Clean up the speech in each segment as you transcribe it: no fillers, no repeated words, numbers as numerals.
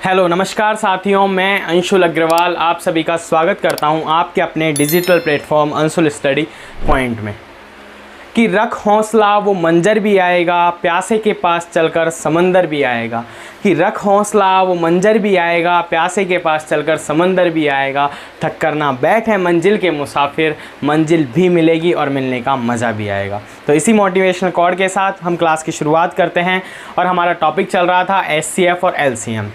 Hello नमस्कार साथियों, मैं अंशुल अग्रवाल आप सभी का स्वागत करता हूं आपके अपने digital platform Anshul study point में। कि रख हौसला वो मंजर भी आएगा, प्यासे के पास चलकर समंदर भी आएगा। कि रख हौसला वो मंजर भी आएगा, प्यासे के पास चलकर समंदर भी आएगा। थक कर ना बैठ है मंजिल के मुसाफिर, मंजिल भी मिलेगी और मिलने का मज़ा भी आएगा। तो इसी मोटिवेशनल कोड के साथ हम क्लास की शुरुआत करते हैं और हमारा टॉपिक चल रहा था एचसीएफ और एलसीएम।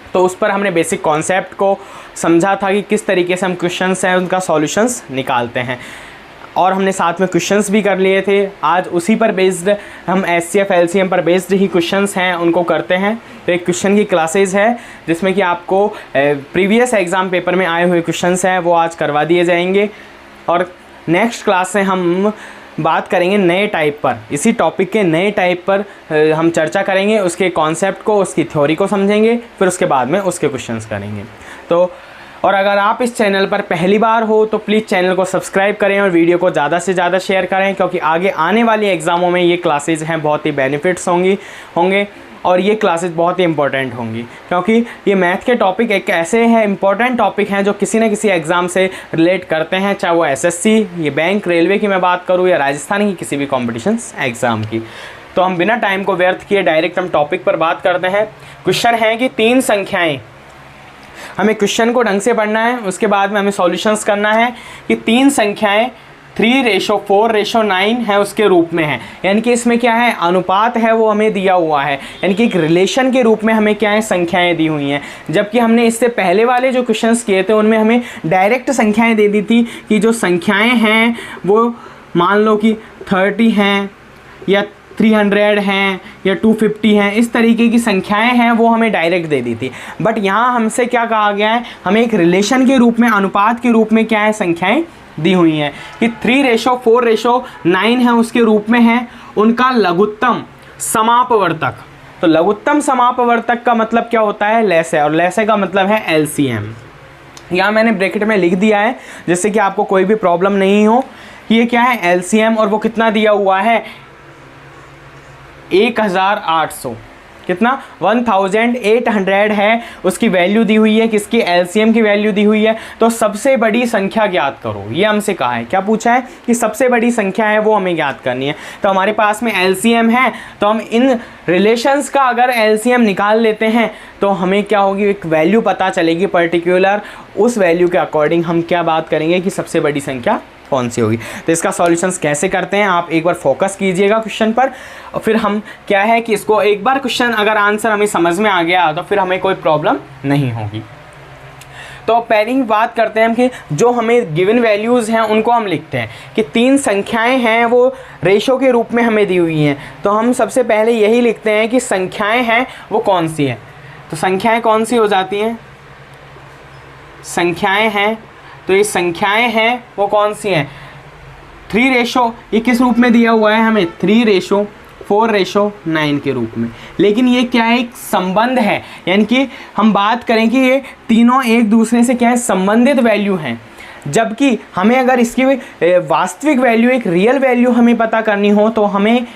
तो उस पर हमने बेसिक कॉन्सेप्ट को समझा था कि किस तरीके से हम क्वेश्चंस हैं उनका सॉल्यूशंस निकालते हैं, और हमने साथ में क्वेश्चंस भी कर लिए थे। आज उसी पर बेस्ड हम एचसीएफ एलसीएम पर बेस्ड ही क्वेश्चंस हैं उनको करते हैं। तो एक क्वेश्चन की क्लासेस है जिसमें कि आपको प्रीवियस एग्ज़ाम पेपर में आए हुए क्वेश्चंस हैं वो आज करवा दिए जाएंगे, और नेक्स्ट क्लास से हम बात करेंगे नए टाइप पर। इसी टॉपिक के नए टाइप पर हम चर्चा करेंगे, उसके कॉन्सेप्ट को, उसकी थ्योरी को समझेंगे, फिर उसके बाद में उसके क्वेश्चंस करेंगे। तो और अगर आप इस चैनल पर पहली बार हो तो प्लीज़ चैनल को सब्सक्राइब करें और वीडियो को ज़्यादा से ज़्यादा शेयर करें, क्योंकि आगे आने वाली एग्ज़ामों में ये क्लासेज हैं बहुत ही बेनिफिट्स होंगे और ये क्लासेस बहुत ही इंपॉर्टेंट होंगी, क्योंकि ये मैथ के टॉपिक एक ऐसे हैं इंपॉर्टेंट टॉपिक हैं जो किसी न किसी एग्ज़ाम से रिलेट करते हैं, चाहे वो एसएससी, ये बैंक, रेलवे की मैं बात करूँ या राजस्थान की किसी भी कॉम्पिटिशन एग्ज़ाम की। तो हम बिना टाइम को व्यर्थ किए डायरेक्ट हम टॉपिक पर बात करते हैं। क्वेश्चन है कि 3 संख्याएँ, हमें क्वेश्चन को ढंग से पढ़ना है, उसके बाद में हमें सॉल्यूशंस करना है कि 3 संख्याएँ 3:4:9 है उसके रूप में है। यानी कि इसमें क्या है, अनुपात है वो हमें दिया हुआ है, यानी कि एक रिलेशन के रूप में हमें क्या है, संख्याएं दी हुई हैं। जबकि हमने इससे पहले वाले जो क्वेश्चंस किए थे उनमें हमें डायरेक्ट संख्याएं दे दी थी कि जो संख्याएं हैं वो मान लो कि 30 हैं या 300 हैं या 250 हैं, इस तरीके की संख्याएं हैं वो हमें डायरेक्ट दे दी थी। बट यहाँ हमसे क्या कहा गया है, हमें एक रिलेशन के रूप में, अनुपात के रूप में क्या है, संख्याएं दी हुई हैं कि 3:4:9 है उसके रूप में है उनका लघुत्तम समापवर्तक। तो लघुत्तम समापवर्तक का मतलब क्या होता है, लैसे, और लैसे का मतलब है एलसीएम। यहाँ मैंने ब्रैकेट में लिख दिया है जिससे कि आपको कोई भी प्रॉब्लम नहीं हो। ये क्या है, एलसीएम, और वो कितना दिया हुआ है, 1800, कितना, 1800 है उसकी वैल्यू दी हुई है, किसकी, एलसीएम की वैल्यू दी हुई है। तो सबसे बड़ी संख्या ज्ञात करो, ये हमसे कहा है। क्या पूछा है कि सबसे बड़ी संख्या है वो हमें ज्ञात करनी है। तो हमारे पास में एलसीएम है, तो हम इन रिलेशंस का अगर एलसीएम निकाल लेते हैं तो हमें क्या होगी, एक वैल्यू पता चलेगी पर्टिकुलर। उस वैल्यू के अकॉर्डिंग हम क्या बात करेंगे कि सबसे बड़ी संख्या कौन सी होगी। तो इसका सॉल्यूशंस कैसे करते हैं आप एक बार फोकस कीजिएगा क्वेश्चन पर, और फिर हम क्या है कि इसको एक बार क्वेश्चन अगर आंसर हमें समझ में आ गया तो फिर हमें कोई प्रॉब्लम नहीं होगी। तो पहली बात करते हैं हम कि जो हमें गिवन वैल्यूज़ हैं उनको हम लिखते हैं कि 3 संख्याएं हैं वो रेशो के रूप में हमें दी हुई हैं। तो हम सबसे पहले यही लिखते हैं कि संख्याएं हैं वो कौन सी हैं। तो संख्याएं कौन सी हो जाती हैं, संख्याएं हैं, तो ये संख्याएं हैं वो कौन सी हैं, 3 ये किस रूप में दिया हुआ है हमें, 3:4:9 के रूप में। लेकिन ये क्या है, एक संबंध है, यानी कि हम बात करें कि ये तीनों एक दूसरे से क्या है, संबंधित वैल्यू हैं। जबकि हमें अगर इसकी वास्तविक वैल्यू, एक रियल वैल्यू हमें पता करनी हो तो हमें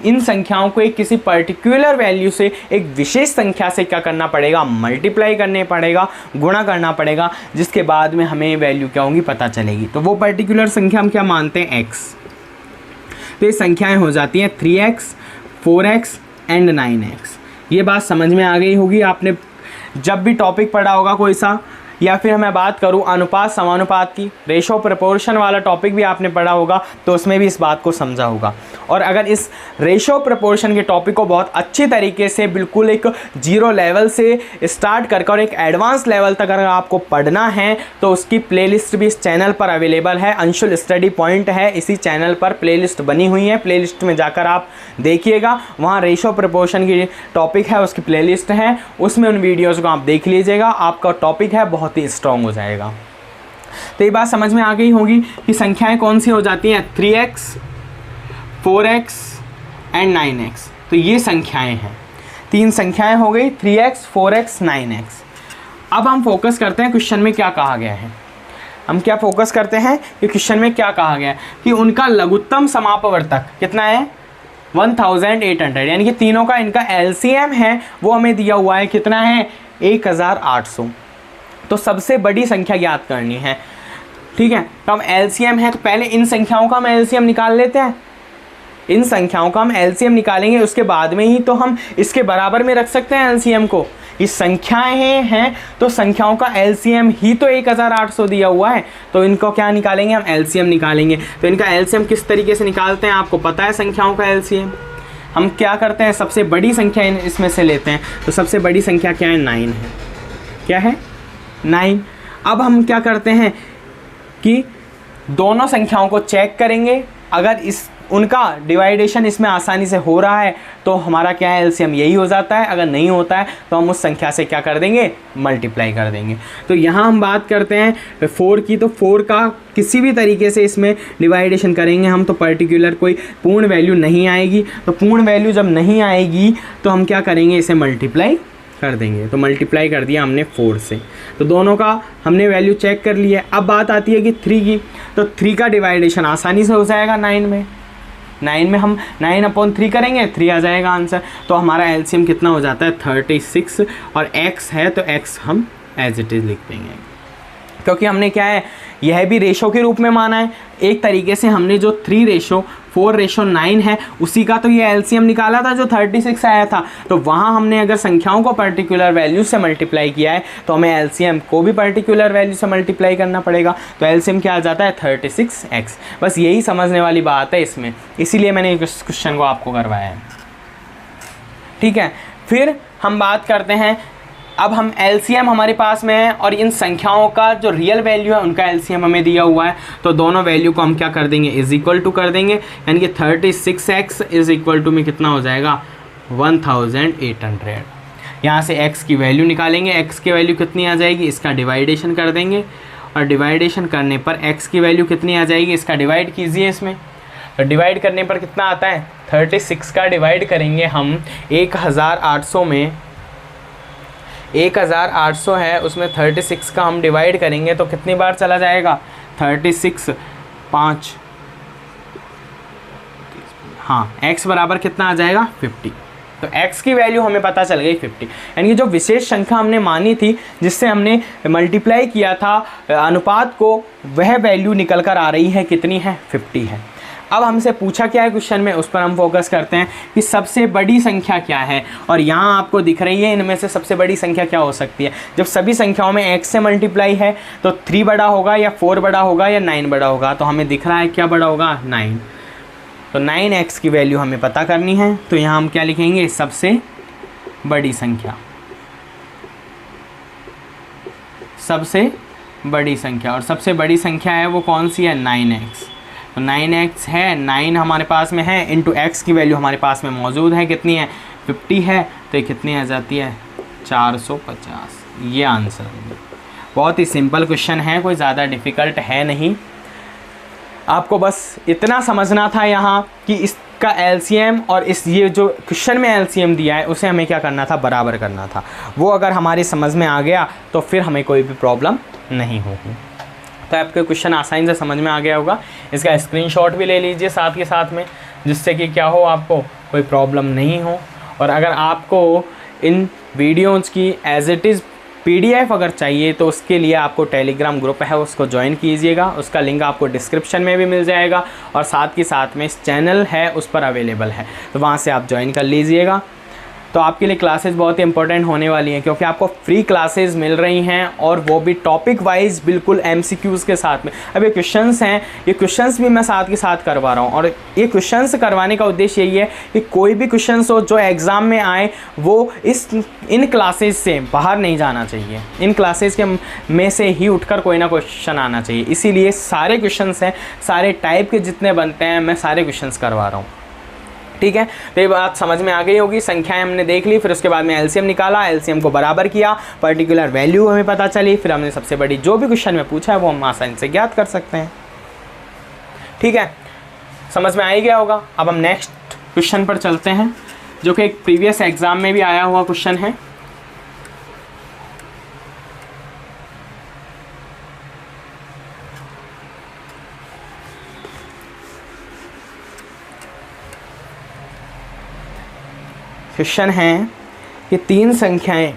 इन संख्याओं को एक किसी पर्टिकुलर वैल्यू से, एक विशेष संख्या से क्या करना पड़ेगा, मल्टीप्लाई करने पड़ेगा, गुणा करना पड़ेगा, जिसके बाद में हमें वैल्यू क्या होंगी पता चलेगी। तो वो पर्टिकुलर संख्या हम क्या मानते हैं, x। तो ये संख्याएं हो जाती हैं 3x, 4x एंड 9x। ये बात समझ में आ गई होगी आपने जब भी टॉपिक पढ़ा होगा कोई सा, या फिर मैं बात करूं अनुपात समानुपात की, रेशो प्रपोर्शन वाला टॉपिक भी आपने पढ़ा होगा तो उसमें भी इस बात को समझा होगा। और अगर इस रेशो प्रपोर्शन के टॉपिक को बहुत अच्छी तरीके से बिल्कुल एक 0 लेवल से स्टार्ट कर और एक एडवांस लेवल तक अगर आपको पढ़ना है तो उसकी प्लेलिस्ट भी इस चैनल पर अवेलेबल है। अंशुल स्टडी पॉइंट है, इसी चैनल पर प्लेलिस्ट बनी हुई है, प्लेलिस्ट में जाकर आप देखिएगा, वहाँ रेशो प्रपोर्शन की टॉपिक है उसकी प्लेलिस्ट है, उसमें उन वीडियोज़ को आप देख लीजिएगा, आपका टॉपिक है बहुत ही स्ट्रॉन्ग हो जाएगा। तो ये बात समझ में आ गई होगी कि संख्याएं कौन सी हो जाती हैं, 3x, 4x एंड 9x। तो ये संख्याएं हैं, 3 संख्याएं हो गई, 3x, 4x, 9x। अब हम फोकस करते हैं क्वेश्चन में क्या कहा गया है। हम क्या फोकस करते हैं कि क्वेश्चन में क्या कहा गया है कि उनका लघुत्तम समापवर्तक कितना है, 1800, यानी कि तीनों का इनका एलसीएम है वो हमें दिया हुआ है कितना है 1800। तो सबसे बड़ी संख्या ज्ञात करनी है, ठीक है। तो हम एलसीएम है तो पहले इन संख्याओं का हम एलसीएम निकाल लेते हैं। इन संख्याओं का हम एलसीएम निकालेंगे, उसके बाद में ही तो हम इसके बराबर में रख सकते हैं एलसीएम को। ये संख्याएं हैं तो संख्याओं का एलसीएम ही तो 1800 दिया हुआ है, तो इनको क्या निकालेंगे हम, एलसीएम निकालेंगे। तो इनका एलसीएम किस तरीके से निकालते हैं आपको पता है, संख्याओं का एलसीएम हम क्या करते हैं, सबसे बड़ी संख्या इसमें से लेते हैं। तो सबसे बड़ी संख्या क्या है, 9 है। क्या है, 9। अब हम क्या करते हैं कि दोनों संख्याओं को चेक करेंगे, अगर उनका डिवाइडेशन इसमें आसानी से हो रहा है तो हमारा क्या है, एलसीएम यही हो जाता है। अगर नहीं होता है तो हम उस संख्या से क्या कर देंगे, मल्टीप्लाई कर देंगे। तो यहाँ हम बात करते हैं 4 की, तो 4 का किसी भी तरीके से इसमें डिवाइडेशन करेंगे हम तो पर्टिकुलर कोई पूर्ण वैल्यू नहीं आएगी। तो पूर्ण वैल्यू जब नहीं आएगी तो हम क्या करेंगे, इसे मल्टीप्लाई कर देंगे। तो मल्टीप्लाई कर दिया हमने 4 से, तो दोनों का हमने वैल्यू चेक कर लिया। अब बात आती है कि 3 की, तो 3 का डिवाइडेशन आसानी से हो जाएगा 9 में। 9 में हम 9/3 करेंगे, 3 आ जाएगा आंसर। तो हमारा एलसीएम कितना हो जाता है, 36। और x है तो x हम एज इट इज़ लिख देंगे, क्योंकि हमने क्या है, यह भी रेशो के रूप में माना है। एक तरीके से हमने जो 3:4:9 है उसी का तो ये एलसीएम निकाला था जो 36 आया था। तो वहाँ हमने अगर संख्याओं को पर्टिकुलर वैल्यू से मल्टीप्लाई किया है तो हमें एलसीएम को भी पर्टिकुलर वैल्यू से मल्टीप्लाई करना पड़ेगा। तो एलसीएम क्या आ जाता है, 36x। बस यही समझने वाली बात है इसमें, इसीलिए मैंने इस क्वेश्चन को आपको करवाया है, ठीक है। फिर हम बात करते हैं, अब हम एलसीएम हमारे पास में है और इन संख्याओं का जो रियल वैल्यू है उनका एलसीएम हमें दिया हुआ है। तो दोनों वैल्यू को हम क्या कर देंगे, इज इक्वल टू कर देंगे, यानी कि 36x इज इक्वल टू में कितना हो जाएगा, 1800। यहाँ से x की वैल्यू निकालेंगे, x की वैल्यू कितनी आ जाएगी, इसका डिवाइडेशन कर देंगे और डिवाइडेशन करने पर x की वैल्यू कितनी आ जाएगी, इसका डिवाइड कीजिए इसमें। तो डिवाइड करने पर कितना आता है, 36 का डिवाइड करेंगे हम 1800 में, 1800 है उसमें 36 का हम डिवाइड करेंगे तो कितनी बार चला जाएगा, 36 5, हाँ x बराबर कितना आ जाएगा, 50। तो x की वैल्यू हमें पता चल गई 50, यानी कि जो विशेष संख्या हमने मानी थी जिससे हमने मल्टीप्लाई किया था अनुपात को, वह वैल्यू निकल कर आ रही है, कितनी है, 50 है। अब हमसे पूछा क्या है क्वेश्चन में, उस पर हम फोकस करते हैं कि सबसे बड़ी संख्या क्या है। और यहाँ आपको दिख रही है इनमें से सबसे बड़ी संख्या क्या हो सकती है। जब सभी संख्याओं में x से मल्टीप्लाई है तो 3 बड़ा होगा या 4 बड़ा होगा या 9 बड़ा होगा। तो हमें दिख रहा है क्या बड़ा होगा, 9। तो 9x की वैल्यू हमें पता करनी है। तो यहाँ हम क्या लिखेंगे, सबसे बड़ी संख्या, सबसे बड़ी संख्या। और सबसे बड़ी संख्या है वो कौन सी है, 9x। तो 9x है, 9 हमारे पास में है, इंटू x की वैल्यू हमारे पास में मौजूद है, कितनी है, 50 है। तो ये कितनी आ जाती है, 450। ये आंसर है। बहुत ही सिंपल क्वेश्चन है, कोई ज़्यादा डिफ़िकल्ट है नहीं। आपको बस इतना समझना था यहाँ कि इसका एलसीएम और ये जो क्वेश्चन में एलसीएम दिया है उसे हमें क्या करना था, बराबर करना था। वो अगर हमारी समझ में आ गया तो फिर हमें कोई भी प्रॉब्लम नहीं होगी। तो आपके क्वेश्चन आसानी से समझ में आ गया होगा। इसका स्क्रीनशॉट भी ले लीजिए साथ के साथ में, जिससे कि क्या हो, आपको कोई प्रॉब्लम नहीं हो। और अगर आपको इन वीडियोज़ की एज इट इज़ PDF अगर चाहिए तो उसके लिए आपको टेलीग्राम ग्रुप है, उसको ज्वाइन कीजिएगा। उसका लिंक आपको डिस्क्रिप्शन में भी मिल जाएगा और साथ के साथ में इस चैनल है उस पर अवेलेबल है, तो वहाँ से आप ज्वाइन कर लीजिएगा। तो आपके लिए क्लासेस बहुत ही इंपॉर्टेंट होने वाली हैं, क्योंकि आपको फ्री क्लासेस मिल रही हैं और वो भी टॉपिक वाइज बिल्कुल MCQs के साथ में। अब ये क्वेश्चंस हैं, ये क्वेश्चंस भी मैं साथ के साथ करवा रहा हूँ। और ये क्वेश्चंस करवाने का उद्देश्य यही है कि कोई भी क्वेश्चंस हो जो एग्ज़ाम में आए वो इन क्लासेस से बाहर नहीं जाना चाहिए। इन क्लासेस के में से ही उठकर कोई ना क्वेश्चन आना चाहिए। इसीलिए सारे क्वेश्चंस हैं, सारे टाइप के जितने बनते हैं मैं सारे क्वेश्चंस करवा रहा हूँ, ठीक है। तो ये बात समझ में आ गई होगी। संख्याएं हमने देख ली, फिर उसके बाद में एलसीएम निकाला, एलसीएम को बराबर किया, पर्टिकुलर वैल्यू हमें पता चली, फिर हमने सबसे बड़ी जो भी क्वेश्चन में पूछा है वो हम आसानी से ज्ञात कर सकते हैं, ठीक है। समझ में आ ही गया होगा। अब हम नेक्स्ट क्वेश्चन पर चलते हैं, जो कि एक प्रीवियस एग्जाम में भी आया हुआ क्वेश्चन है। क्वेश्चन है कि 3 संख्याएं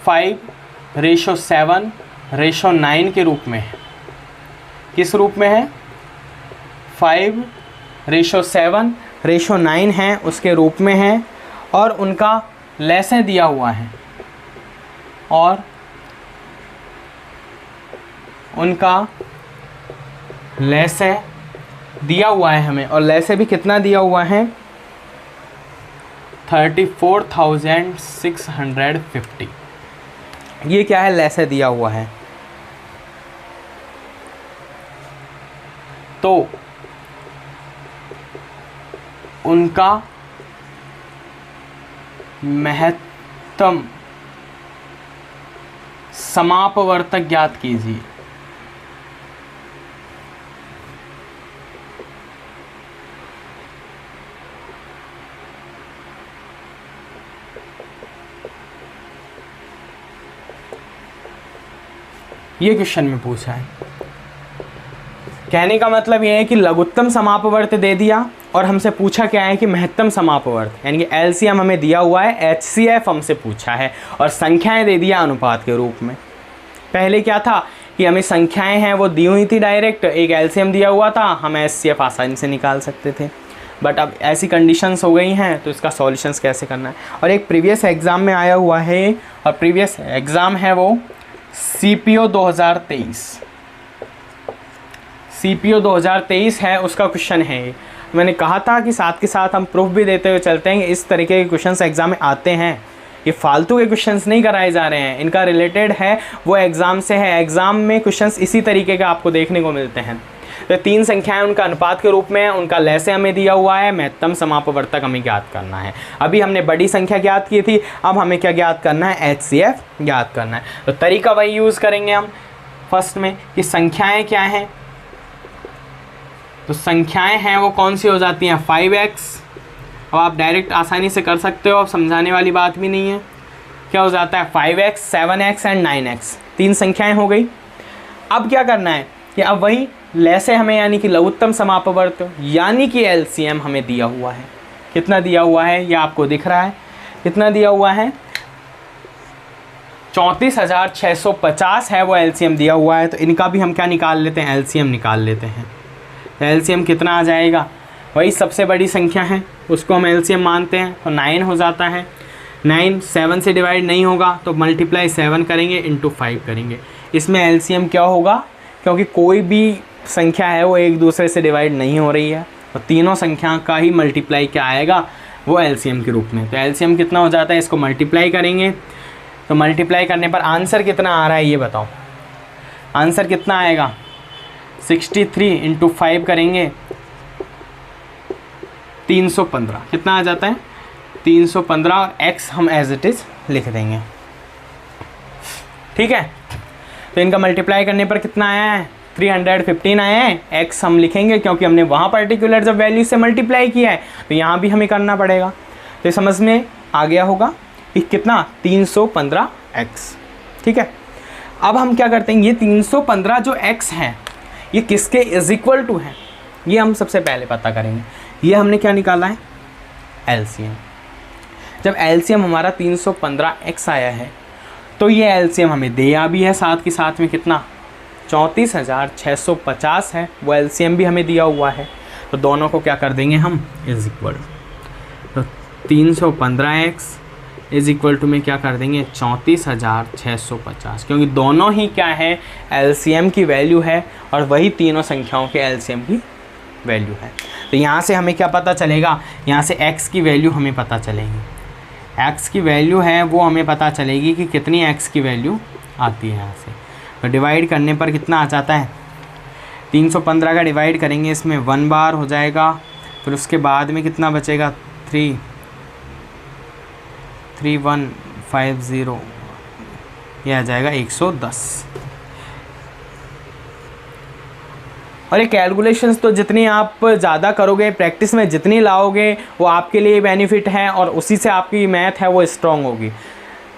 5:7:9 के रूप में है। किस रूप में है? 5:7:9 है, उसके रूप में है, और उनका लेसे दिया हुआ है, और उनका लेसे दिया हुआ है हमें, और लेसे भी कितना दिया हुआ है? 34,650। ये क्या है? लेसे दिया हुआ है। तो उनका महत्तम समापवर्तक ज्ञात कीजिए। ये क्वेश्चन में पूछा है। कहने का मतलब ये है कि लघुत्तम समापवर्त दे दिया, और हमसे पूछा क्या है कि महत्तम समापवर्त, यानी कि एलसीएम हमें दिया हुआ है, एचसीएफ हमसे पूछा है, और संख्याएं दे दिया अनुपात के रूप में। पहले क्या था कि हमें संख्याएं हैं वो दी हुई थी डायरेक्ट, एक एलसीएम दिया हुआ था, हम एचसीएफ आसानी से निकाल सकते थे। बट अब ऐसी कंडीशंस हो गई हैं, तो इसका सॉल्यूशंस कैसे करना है। और एक प्रीवियस एग्ज़ाम में आया हुआ है, और प्रीवियस एग्ज़ाम है वो CPO 2023, CPO 2023 है, उसका क्वेश्चन है ये। मैंने कहा था कि साथ के साथ हम प्रूफ भी देते हुए चलते हैं कि इस तरीके के क्वेश्चंस एग्जाम में आते हैं। ये फालतू के क्वेश्चंस नहीं कराए जा रहे हैं, इनका रिलेटेड है वो एग्ज़ाम से है। एग्ज़ाम में क्वेश्चंस इसी तरीके के आपको देखने को मिलते हैं। तो 3 संख्याएं उनका अनुपात के रूप में है, उनका लेसे हमें दिया हुआ है, महत्तम समापवर्तक हमें ज्ञात करना है। अभी हमने बड़ी संख्या ज्ञात की थी, अब हमें क्या ज्ञात करना है? एचसीएफ ज्ञात करना है। तो तरीका वही यूज़ करेंगे हम फर्स्ट में कि संख्याएं क्या हैं। तो संख्याएं हैं वो कौन सी हो जाती हैं? 5x। अब आप डायरेक्ट आसानी से कर सकते हो, अब समझाने वाली बात भी नहीं है। क्या हो जाता है? 5x, 7x एंड 9x, 3 संख्याएं हो गई। अब क्या करना है कि अब वही लेसे हमें, यानी कि लघुत्तम समापवर्त, यानी कि एलसीएम हमें दिया हुआ है। कितना दिया हुआ है? ये आपको दिख रहा है। कितना दिया हुआ है? 34,650 है वो एलसीएम दिया हुआ है। तो इनका भी हम क्या निकाल लेते हैं? एलसीएम निकाल लेते हैं। तो एलसीएम कितना आ जाएगा? वही सबसे बड़ी संख्या है, उसको हम एलसीएम मानते हैं, तो 9 हो जाता है। 9 7 से डिवाइड नहीं होगा, तो मल्टीप्लाई 7 करेंगे, इंटू 5 करेंगे। इसमें एलसीएम क्या होगा? क्योंकि कोई भी संख्या है वो एक दूसरे से डिवाइड नहीं हो रही है, तो तीनों संख्या का ही मल्टीप्लाई क्या आएगा? वो एलसीएम के रूप में। तो एलसीएम कितना हो जाता है? इसको मल्टीप्लाई करेंगे, तो मल्टीप्लाई करने पर आंसर कितना आ रहा है ये बताओ। आंसर कितना आएगा? 63 इंटू 5 करेंगे, 315। कितना आ जाता है? 315, और x हम एज इट इज़ लिख देंगे। ठीक है, तो इनका मल्टीप्लाई करने पर कितना आया है? 315 आया है। x हम लिखेंगे क्योंकि हमने वहाँ पर्टिकुलर जब वैल्यू से मल्टीप्लाई किया है, तो यहाँ भी हमें करना पड़ेगा। तो समझ में आ गया होगा कि कितना? 315x। ठीक है, अब हम क्या करते हैं, ये 315 जो x है ये किसके इज इक्वल टू है, ये हम सबसे पहले पता करेंगे। ये हमने क्या निकाला है? एलसीएम। जब एलसीएम हमारा 315x आया है, तो ये एलसीएम हमें दिया भी है, साथ के साथ में कितना? 34,650 है, वो एलसीएम भी हमें दिया हुआ है। तो दोनों को क्या कर देंगे हम? Is equal. तो 315x इज इक्वल टू में क्या कर देंगे? 34,650, क्योंकि दोनों ही क्या है? एलसीएम की वैल्यू है, और वही तीनों संख्याओं के एलसीएम की वैल्यू है। तो यहाँ से हमें क्या पता चलेगा? यहाँ से x की वैल्यू हमें पता चलेगी। x की वैल्यू है वो हमें पता चलेगी कि कितनी x की वैल्यू आती है यहाँ से। तो डिवाइड करने पर कितना आ जाता है? 315 का डिवाइड करेंगे, इसमें 1 बार हो जाएगा, फिर उसके बाद में कितना बचेगा? 3150, यह आ जाएगा 110। और ये कैलकुलेशंस तो जितनी आप ज़्यादा करोगे, प्रैक्टिस में जितनी लाओगे, वो आपके लिए बेनिफिट है, और उसी से आपकी मैथ है वो स्ट्रॉन्ग होगी।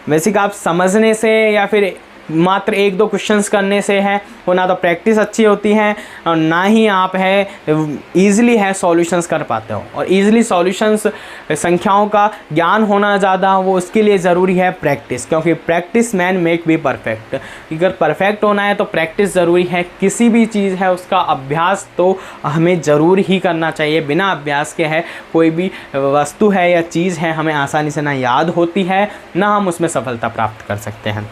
बेसिक आप समझने से या फिर मात्र 1-2 क्वेश्चंस करने से है वो ना तो प्रैक्टिस अच्छी होती है और ना ही आप है ईज़िली है सॉल्यूशंस कर पाते हो। और ईज़िली सॉल्यूशंस, संख्याओं का ज्ञान होना ज़्यादा, वो उसके लिए ज़रूरी है प्रैक्टिस, क्योंकि practice man make be perfect. अगर परफेक्ट होना है तो प्रैक्टिस ज़रूरी है। किसी भी चीज़ है उसका अभ्यास तो हमें ज़रूर ही करना चाहिए। बिना अभ्यास के है कोई भी वस्तु है या चीज़ है हमें आसानी से ना याद होती है, ना हम उसमें सफलता प्राप्त कर सकते हैं।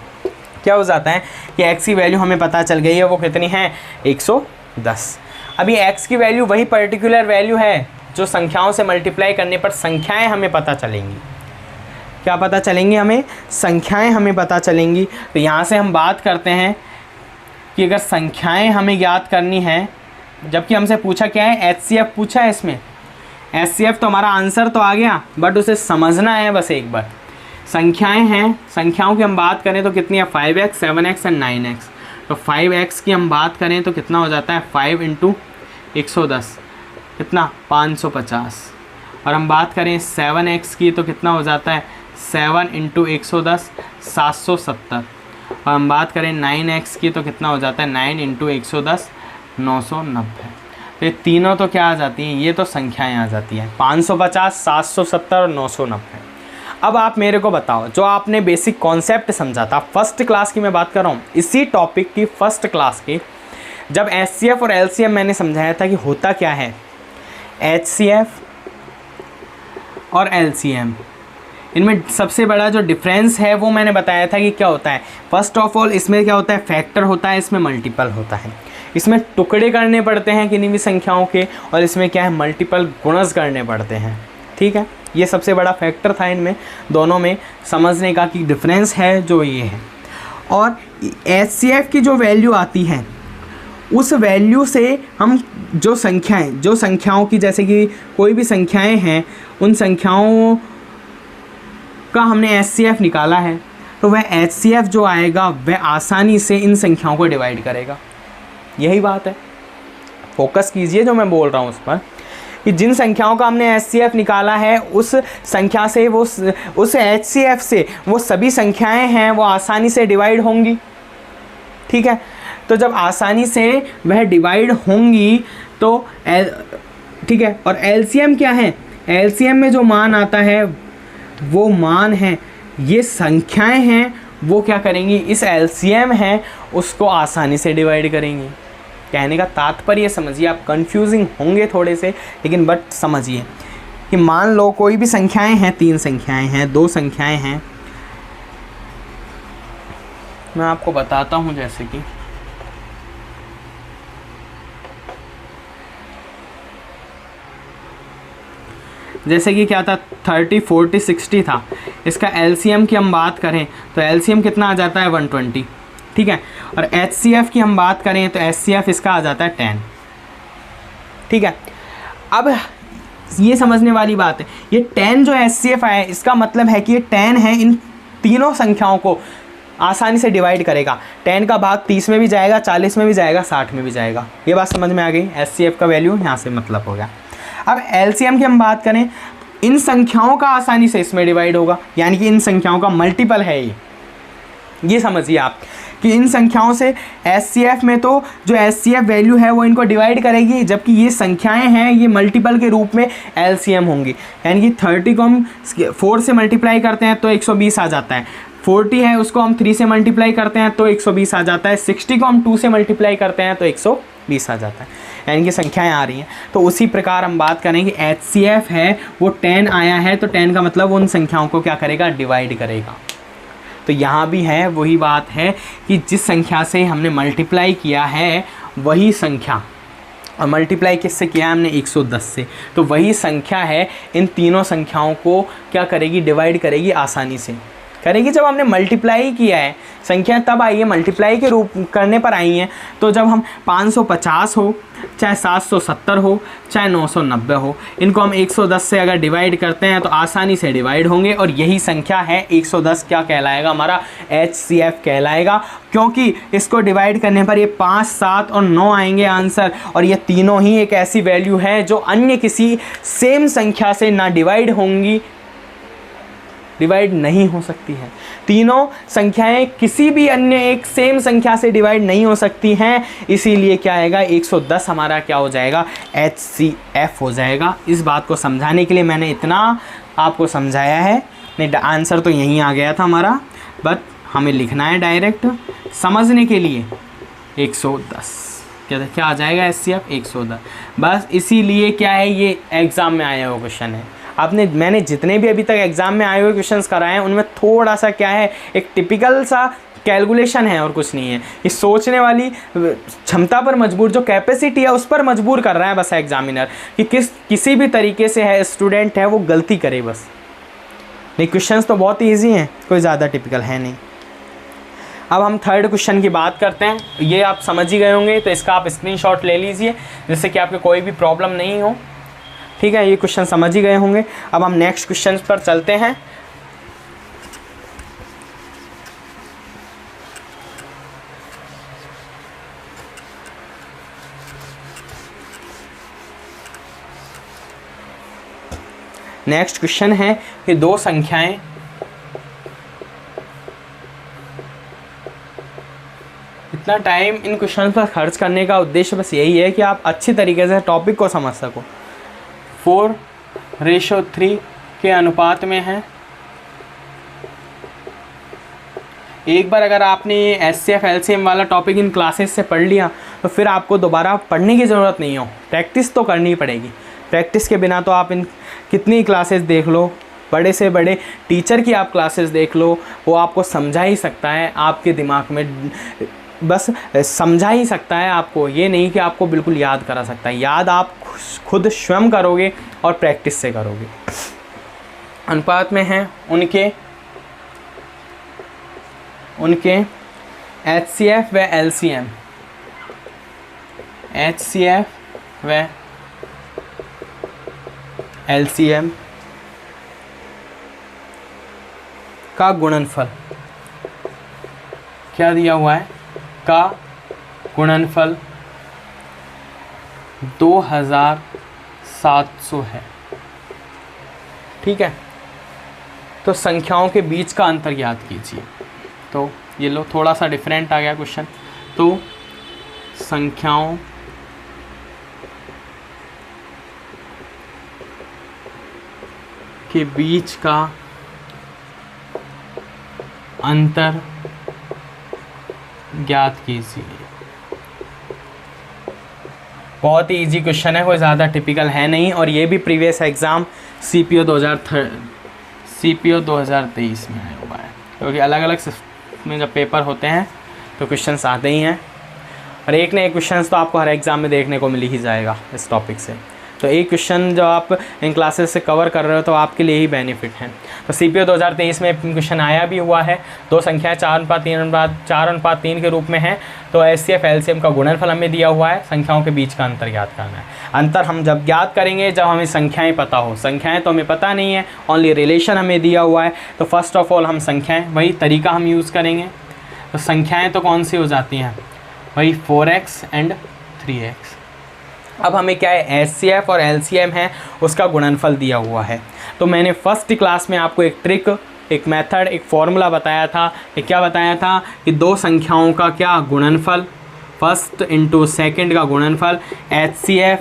क्या हो जाता है कि x की वैल्यू हमें पता चल गई है, वो कितनी है 110। अभी x की वैल्यू वही पर्टिकुलर वैल्यू है जो संख्याओं से मल्टीप्लाई करने पर संख्याएं हमें पता चलेंगी। क्या पता चलेंगी? हमें संख्याएं हमें पता चलेंगी। तो यहाँ से हम बात करते हैं कि अगर संख्याएं हमें ज्ञात करनी है, जबकि हमसे पूछा क्या है, HCF पूछा है। इसमें HCF तो हमारा आंसर तो आ गया, बट उसे समझना है बस एक बार। संख्याएं हैं, संख्याओं की हम बात करें तो कितनी है 5x, 7x एंड 9x। तो 5x की हम बात करें तो कितना हो जाता है 5 × 110, कितना 550। और हम बात करें 7x की तो कितना हो जाता है 7 × 110 770। और हम बात करें 9x की तो कितना हो जाता है 9 × 110 990। तो ये तीनों तो क्या आ जाती हैं, ये तो संख्याएं आ जाती हैं 550, 770 और 990। अब आप मेरे को बताओ, जो आपने बेसिक कॉन्सेप्ट समझा था फर्स्ट क्लास की मैं बात कर रहा हूँ, इसी टॉपिक की फर्स्ट क्लास की, जब HCF और LCM मैंने समझाया था कि होता क्या है। HCF और LCM, इनमें सबसे बड़ा जो डिफरेंस है वो मैंने बताया था कि क्या होता है। फर्स्ट ऑफ ऑल इसमें क्या होता है, फैक्टर होता है, इसमें मल्टीपल होता है। इसमें टुकड़े करने पड़ते हैं किन्हीं भी संख्याओं के, और इसमें क्या है मल्टीपल गुणज करने पड़ते हैं। ठीक है, ये सबसे बड़ा फैक्टर था इनमें दोनों में समझने का कि डिफरेंस है जो ये है। और HCF की जो वैल्यू आती है उस वैल्यू से हम जो संख्याओं की, जैसे कि कोई भी संख्याएं हैं, उन संख्याओं का हमने HCF निकाला है, तो वह HCF जो आएगा वह आसानी से इन संख्याओं को डिवाइड करेगा। यही बात है, फोकस कीजिए जो मैं बोल रहा हूँ उस पर, कि जिन संख्याओं का हमने HCF निकाला है उस संख्या से उस HCF से वो सभी संख्याएं हैं वो आसानी से डिवाइड होंगी। ठीक है, तो जब आसानी से वह डिवाइड होंगी तो ठीक है। और LCM क्या है, LCM में जो मान आता है वो मान है, ये संख्याएं हैं वो क्या करेंगी, इस LCM है उसको आसानी से डिवाइड करेंगी। कहने का तात्पर्य समझिए, आप कंफ्यूजिंग होंगे थोड़े से, लेकिन बट समझिए कि मान लो कोई भी संख्याएं हैं, 3 संख्याएं हैं, 2 संख्याएं हैं। मैं आपको बताता हूं, जैसे कि क्या था 30, 40, 60 था। इसका LCM की हम बात करें तो LCM कितना आ जाता है 120। ठीक है, और HCF की हम बात करें तो HCF इसका आ जाता है 10। ठीक है, अब ये समझने वाली बात है, ये 10 जो HCF आया इसका मतलब है कि ये 10 है, इन तीनों संख्याओं को आसानी से डिवाइड करेगा। 10 का भाग 30 में भी जाएगा, 40 में भी जाएगा, 60 में भी जाएगा। ये बात समझ में आ गई। HCF का वैल्यू यहाँ से मतलब हो गया। अब LCM की हम बात करें, इन संख्याओं का आसानी से इसमें डिवाइड होगा, यानी कि इन संख्याओं का मल्टीपल है ये समझिए आप कि इन संख्याओं से HCF में तो जो HCF वैल्यू है वो इनको डिवाइड करेगी, जबकि ये संख्याएं हैं ये मल्टीपल के रूप में LCM होंगी। यानी कि 30 को हम 4 से मल्टीप्लाई करते हैं तो 120 आ जाता है, 40 है उसको हम 3 से मल्टीप्लाई करते हैं तो 120 आ जाता है, 60 को हम 2 से मल्टीप्लाई करते हैं तो 120 आ जाता है, यानी कि संख्याएं आ रही हैं। तो उसी प्रकार हम बात करें कि HCF है वो 10 आया है, तो 10 का मतलब उन संख्याओं को क्या करेगा, डिवाइड करेगा। तो यहाँ भी है वही बात है कि जिस संख्या से हमने मल्टीप्लाई किया है वही संख्या, और मल्टीप्लाई किससे किया है हमने 110 से, तो वही संख्या है इन तीनों संख्याओं को क्या करेगी, डिवाइड करेगी, आसानी से करेगी। जब हमने मल्टीप्लाई किया है, संख्या तब आई है मल्टीप्लाई के रूप करने पर आई हैं। तो जब हम 550 हो, चाहे 770 हो, चाहे 990 हो, इनको हम 110 से अगर डिवाइड करते हैं तो आसानी से डिवाइड होंगे, और यही संख्या है 110 क्या कहलाएगा, हमारा HCF कहलाएगा। क्योंकि इसको डिवाइड करने पर ये 5, 7 और 9 आएंगे आंसर, और ये तीनों ही एक ऐसी वैल्यू है जो अन्य किसी सेम संख्या से ना डिवाइड होंगी डिवाइड नहीं हो सकती हैं। तीनों संख्याएं किसी भी अन्य एक सेम संख्या से डिवाइड नहीं हो सकती हैं, इसीलिए क्या आएगा 110 हमारा क्या हो जाएगा HCF हो जाएगा। इस बात को समझाने के लिए मैंने इतना आपको समझाया है, नहीं आंसर तो यहीं आ गया था हमारा, बट हमें लिखना है डायरेक्ट समझने के लिए 110 क्या आ जाएगा HCF 110। बस इसीलिए क्या है ये एग्ज़ाम में आया हुआ क्वेश्चन है। मैंने जितने भी अभी तक एग्ज़ाम में आए हुए क्वेश्चंस कराए हैं उनमें थोड़ा सा क्या है एक टिपिकल सा कैलकुलेशन है और कुछ नहीं है। ये सोचने वाली क्षमता पर मजबूर, जो कैपेसिटी है उस पर मजबूर कर रहा है बस एग्जामिनर कि किसी भी तरीके से है स्टूडेंट है वो गलती करे बस। नहीं क्वेश्चंस तो बहुत ईजी हैं, कोई ज़्यादा टिपिकल है नहीं। अब हम थर्ड क्वेश्चन की बात करते हैं। ये आप समझ ही गए होंगे तो इसका आप स्क्रीनशॉट ले लीजिए जिससे कि आपको कोई भी प्रॉब्लम नहीं हो। ठीक है, ये क्वेश्चन समझ ही गए होंगे। अब हम नेक्स्ट क्वेश्चन पर चलते हैं। नेक्स्ट क्वेश्चन है कि दो संख्याएं इतना टाइम इन क्वेश्चन पर खर्च करने का उद्देश्य बस यही है कि आप अच्छी तरीके से टॉपिक को समझ सको। 4:3 के अनुपात में है। एक बार अगर आपने ये HCF LCM वाला टॉपिक इन क्लासेस से पढ़ लिया तो फिर आपको दोबारा पढ़ने की ज़रूरत नहीं हो, प्रैक्टिस तो करनी पड़ेगी। प्रैक्टिस के बिना तो आप इन कितनी क्लासेस देख लो, बड़े से बड़े टीचर की आप क्लासेस देख लो, वो आपको समझा ही सकता है, आपके दिमाग में बस समझा ही सकता है आपको, ये नहीं कि आपको बिल्कुल याद करा सकता है। याद आप खुद स्वयं करोगे और प्रैक्टिस से करोगे। अनुपात में हैं उनके HCF व LCM, HCF व LCM का गुणनफल क्या दिया हुआ है, का गुणनफल 2700 है। ठीक है, तो संख्याओं के बीच का अंतर याद कीजिए। तो ये लो थोड़ा सा डिफरेंट आ गया क्वेश्चन। तो संख्याओं के बीच का अंतर ज्ञात कीजिए। बहुत ही इजी क्वेश्चन है, कोई ज़्यादा टिपिकल है नहीं, और ये भी प्रीवियस एग्ज़ाम CPO 2023 में आया हुआ है, क्योंकि अलग अलग में जब पेपर होते हैं तो क्वेश्चंस आते ही हैं, और एक ना एक क्वेश्चंस तो आपको हर एग्ज़ाम में देखने को मिल ही जाएगा इस टॉपिक से। तो एक क्वेश्चन जो आप इन क्लासेस से कवर कर रहे हो तो आपके लिए ही बेनिफिट है। तो CPO 2023 में क्वेश्चन आया भी हुआ है। दो संख्याएं 4:3 के रूप में है, तो HCF LCM का गुणनफल हमें दिया हुआ है, संख्याओं के बीच का अंतर ज्ञात करना है। अंतर हम जब ज्ञात करेंगे जब हमें संख्याएं पता हो, संख्याएं तो हमें पता नहीं है, ओनली रिलेशन हमें दिया हुआ है। तो फर्स्ट ऑफ ऑल हम संख्याएँ वही तरीका हम यूज़ करेंगे। तो संख्याएँ तो कौन सी हो जाती हैं, वही 4x एंड 3x। अब हमें क्या है HCF और LCM है उसका गुणनफल दिया हुआ है। तो मैंने फर्स्ट क्लास में आपको एक ट्रिक, एक मेथड, एक फॉर्मूला बताया था। ये क्या बताया था कि दो संख्याओं का क्या गुणनफल, फर्स्ट इंटू सेकेंड का गुणनफल HCF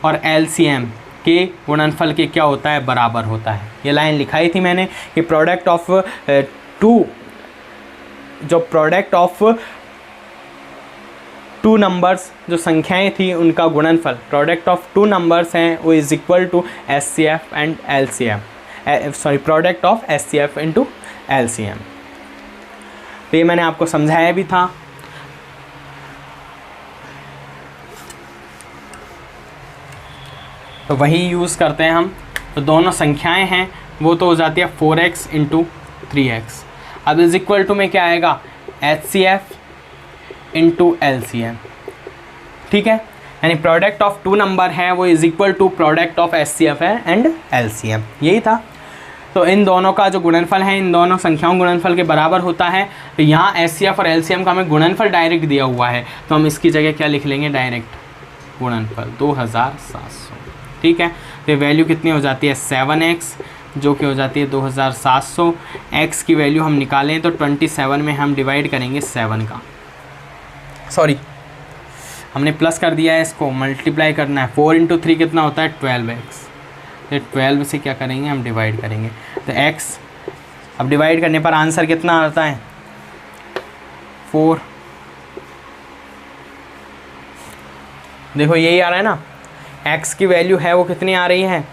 और LCM के गुणनफल के क्या होता है, बराबर होता है। ये लाइन लिखाई थी मैंने कि प्रोडक्ट ऑफ टू नंबर्स जो संख्याएं थी उनका गुणनफल, प्रोडक्ट ऑफ टू नंबर्स हैं वो is equal to HCF and LCM, product of HCF into LCM। तो ये मैंने आपको समझाया भी था। तो वही यूज़ करते हैं हम। तो दोनों संख्याएं हैं वो तो हो जाती है 4x इंटू 3x। अब इज इक्वल टू में क्या आएगा, HCF इंटू LCM। ठीक है, यानी प्रोडक्ट ऑफ टू नंबर है वो is equal to product of HCF है एंड LCM, यही था। तो इन दोनों का जो गुणनफल है इन दोनों संख्याओं गुणनफल के बराबर होता है। तो यहाँ HCF और LCM का हमें गुणनफल डायरेक्ट दिया हुआ है, तो हम इसकी जगह क्या लिख लेंगे, डायरेक्ट गुणनफल 2700। ठीक है, तो वैल्यू कितनी हो जाती है 7x जो कि हो जाती है 2700। x की वैल्यू हम निकालें तो 27 में हम डिवाइड करेंगे 7 का, सॉरी हमने प्लस कर दिया है, इसको मल्टीप्लाई करना है। 4 × 3 कितना होता है 12x, तो 12 से क्या करेंगे हम डिवाइड करेंगे, तो x अब डिवाइड करने पर आंसर कितना आता है 4। देखो यही आ रहा है ना, x की वैल्यू है वो कितनी आ रही है,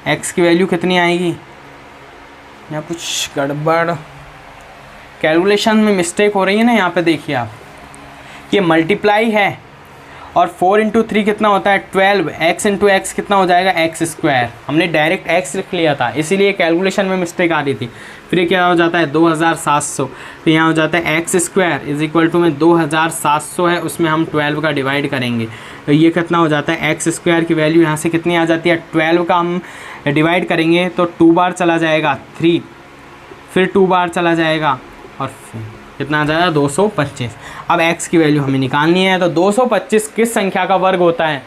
x की वैल्यू कितनी आएगी, या कुछ गड़बड़ कैलकुलेशन में मिस्टेक हो रही है ना। यहाँ पे देखिए आप, ये मल्टीप्लाई है और 4 × 3 कितना होता है 12, x × x कितना हो जाएगा x²। हमने डायरेक्ट x लिख लिया था, इसीलिए कैलकुलेशन में मिस्टेक आ रही थी। फिर क्या हो जाता है 2700, तो यहाँ हो जाता है x² में 2700 है, उसमें हम 12 का डिवाइड करेंगे, तो ये कितना हो जाता है x² की वैल्यू यहाँ से कितनी आ जाती है 12 का हम डिवाइड करेंगे तो 2 बार चला जाएगा 3, फिर 2 बार चला जाएगा और फिर कितना आ जाएगा 225। अब x की वैल्यू हमें निकालनी है, तो 225 किस संख्या का वर्ग होता है।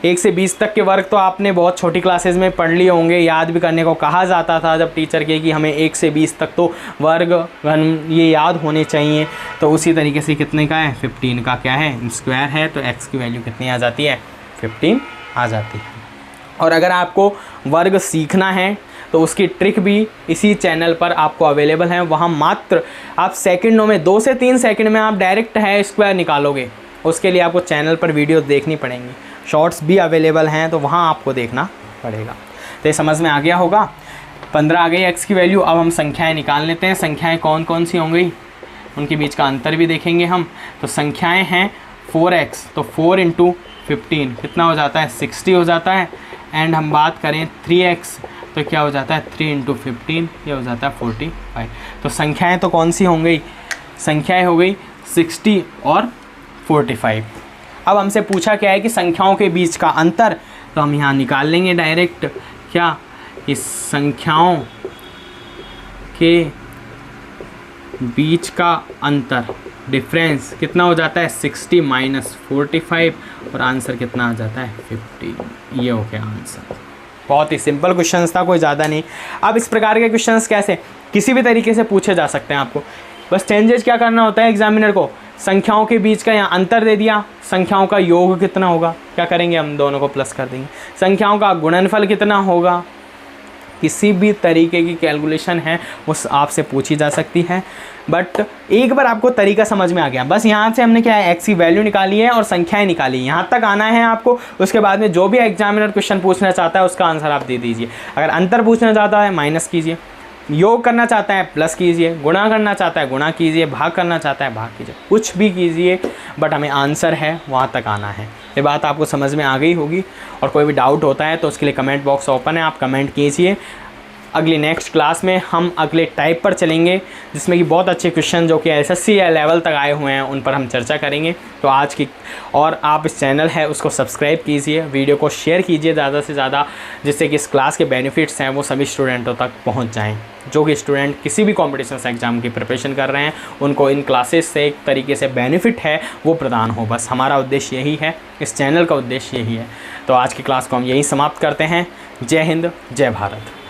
1 से 20 तक के वर्ग तो आपने बहुत छोटी क्लासेस में पढ़ लिए होंगे, याद भी करने को कहा जाता था जब टीचर के कि हमें 1 से 20 तक तो वर्ग घन ये याद होने चाहिए। तो उसी तरीके से कितने का है 15 का क्या है स्क्वायर है, तो x की वैल्यू कितनी आ जाती है 15 आ जाती है। और अगर आपको वर्ग सीखना है तो उसकी ट्रिक भी इसी चैनल पर आपको अवेलेबल है, वहाँ मात्र आप सेकंडों में 2 से 3 सेकंड में आप डायरेक्ट है स्क्वायर निकालोगे। उसके लिए आपको चैनल पर वीडियो देखनी पड़ेंगी, शॉर्ट्स भी अवेलेबल हैं तो वहाँ आपको देखना पड़ेगा। तो ये समझ में आ गया होगा। 15 आ गई x की वैल्यू। अब हम संख्याएँ निकाल लेते हैं। संख्याएँ कौन कौन सी होंगी उनके बीच का अंतर भी देखेंगे हम। तो संख्याएँ हैं 4x, तो 4 × 15 कितना हो जाता है 60 हो जाता है। एंड हम बात करें 3x तो क्या हो जाता है 3 × 15, ये हो जाता है 45। तो संख्याएं तो कौन सी होंगी, संख्याएं हो गई 60 और 45। अब हमसे पूछा क्या है कि संख्याओं के बीच का अंतर, तो हम यहाँ निकाल लेंगे डायरेक्ट क्या, इस संख्याओं के बीच का अंतर डिफरेंस कितना हो जाता है 60 - 45 और आंसर कितना आ जाता है 50। ये हो गया आंसर। बहुत ही सिंपल क्वेश्चंस था, कोई ज़्यादा नहीं। अब इस प्रकार के क्वेश्चंस कैसे किसी भी तरीके से पूछे जा सकते हैं। आपको बस चेंजेस क्या करना होता है एग्जामिनर को, संख्याओं के बीच का यहाँ अंतर दे दिया, संख्याओं का योग कितना होगा, क्या करेंगे हम दोनों को प्लस कर देंगे। संख्याओं का गुणनफल कितना होगा, किसी भी तरीके की कैलकुलेशन है वो आपसे पूछी जा सकती है। बट एक बार आपको तरीका समझ में आ गया, बस यहाँ से हमने क्या है x की वैल्यू निकाली है और संख्याएं निकाली है, यहाँ तक आना है आपको। उसके बाद में जो भी एग्जामिनर क्वेश्चन पूछना चाहता है उसका आंसर आप दे दीजिए। अगर अंतर पूछना चाहता है माइनस कीजिए, योग करना चाहता है प्लस कीजिए, गुणा करना चाहता है गुणा कीजिए, भाग करना चाहता है भाग कीजिए, कुछ भी कीजिए, बट हमें आंसर है वहाँ तक आना है। ये बात आपको समझ में आ गई होगी। और कोई भी डाउट होता है तो उसके लिए कमेंट बॉक्स ओपन है, आप कमेंट कीजिए। अगली नेक्स्ट क्लास में हम अगले टाइप पर चलेंगे जिसमें कि बहुत अच्छे क्वेश्चन जो कि एसएससी या लेवल तक आए हुए हैं उन पर हम चर्चा करेंगे। तो आज की और आप इस चैनल है उसको सब्सक्राइब कीजिए, वीडियो को शेयर कीजिए ज़्यादा से ज़्यादा, जिससे कि इस क्लास के बेनिफिट्स हैं वो सभी स्टूडेंटों तक पहुंच जाएं। जो कि स्टूडेंट किसी भी कॉम्पिटिशन एग्जाम की प्रिपरेशन कर रहे हैं उनको इन क्लासेस से एक तरीके से बेनिफिट है वो प्रदान हो। बस हमारा उद्देश्य यही है, इस चैनल का उद्देश्य यही है। तो आज की क्लास को हम यहीं समाप्त करते हैं। जय हिंद, जय भारत।